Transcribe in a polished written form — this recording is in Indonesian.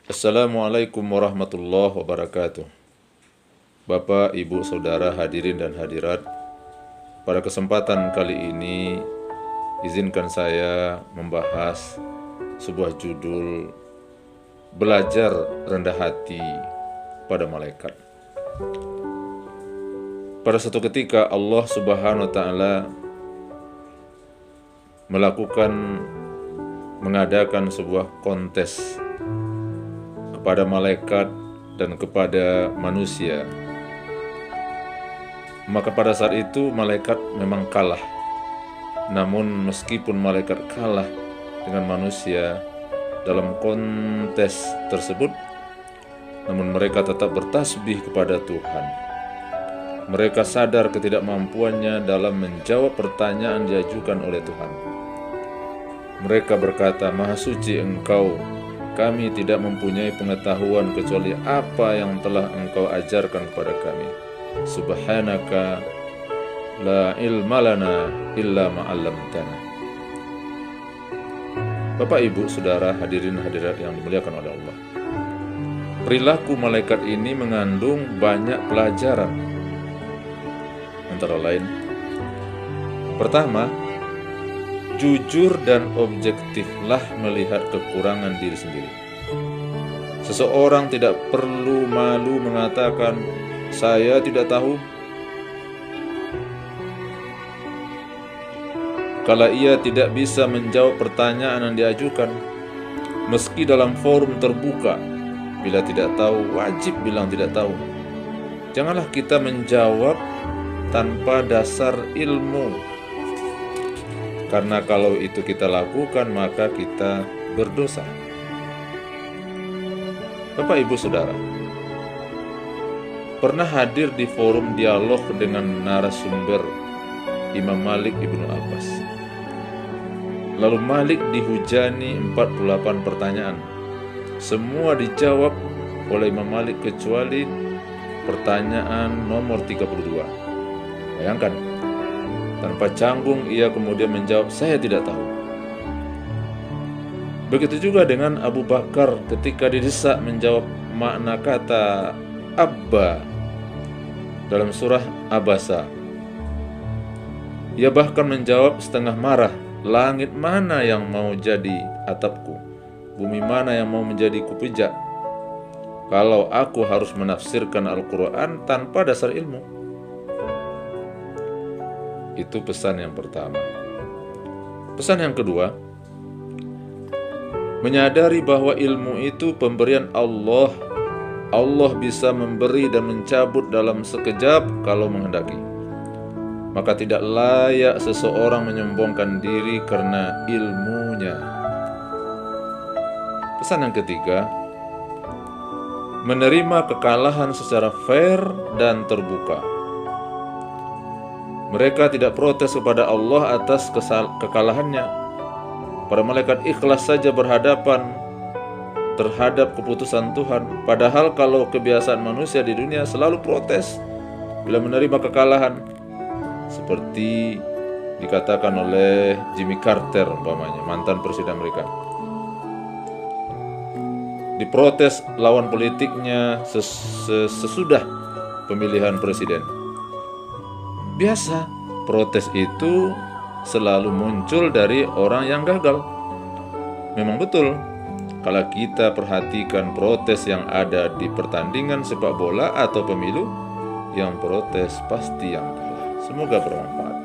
Assalamualaikum warahmatullahi wabarakatuh. Bapak, Ibu, Saudara, hadirin dan hadirat, pada kesempatan kali ini izinkan saya membahas sebuah judul Belajar Rendah Hati pada Malaikat. Pada suatu ketika Allah Subhanahu wa Ta'ala mengadakan sebuah kontes kepada malaikat dan kepada manusia. Maka pada saat itu malaikat memang kalah. Namun meskipun malaikat kalah dengan manusia dalam kontes tersebut, namun mereka tetap bertasbih kepada Tuhan. Mereka sadar ketidakmampuannya dalam menjawab pertanyaan diajukan oleh Tuhan. Mereka berkata, "Maha suci Engkau, kami tidak mempunyai pengetahuan kecuali apa yang telah Engkau ajarkan kepada kami. Subhanaka la ilma lana illa ma'allamtana." Bapak, Ibu, Saudara, hadirin hadirat yang dimuliakan oleh Allah, perilaku malaikat ini mengandung banyak pelajaran. Antara lain, pertama, jujur dan objektiflah melihat kekurangan diri sendiri. Seseorang tidak perlu malu mengatakan, "Saya tidak tahu." Kalau ia tidak bisa menjawab pertanyaan yang diajukan, meski dalam forum terbuka, bila tidak tahu, wajib bilang tidak tahu. Janganlah kita menjawab tanpa dasar ilmu, karena kalau itu kita lakukan, maka kita berdosa. Bapak, Ibu, Saudara, pernah hadir di forum dialog dengan narasumber Imam Malik Ibnu Abbas. Lalu Malik dihujani 48 pertanyaan. Semua dijawab oleh Imam Malik kecuali pertanyaan nomor 32. Bayangkan, tanpa canggung ia kemudian menjawab, "Saya tidak tahu." Begitu juga dengan Abu Bakar ketika didesak menjawab makna kata Abba dalam surah Abasa. Ia bahkan menjawab setengah marah, "Langit mana yang mau jadi atapku? Bumi mana yang mau menjadi kupijak? Kalau aku harus menafsirkan Al-Quran tanpa dasar ilmu." Itu pesan yang pertama. Pesan yang kedua, menyadari bahwa ilmu itu pemberian Allah. Allah bisa memberi dan mencabut dalam sekejap kalau menghendaki. Maka tidak layak seseorang menyombongkan diri karena ilmunya. Pesan yang ketiga, menerima kekalahan secara fair dan terbuka. Mereka tidak protes kepada Allah atas kekalahannya. Para malaikat ikhlas saja berhadapan terhadap keputusan Tuhan. Padahal kalau kebiasaan manusia di dunia selalu protes bila menerima kekalahan. Seperti dikatakan oleh Jimmy Carter umpamanya, mantan presiden Amerika. Diprotes lawan politiknya sesudah pemilihan presiden. Biasa, protes itu selalu muncul dari orang yang gagal. Memang betul, kalau kita perhatikan protes yang ada di pertandingan sepak bola atau pemilu, yang protes pasti yang kalah. Semoga bermanfaat.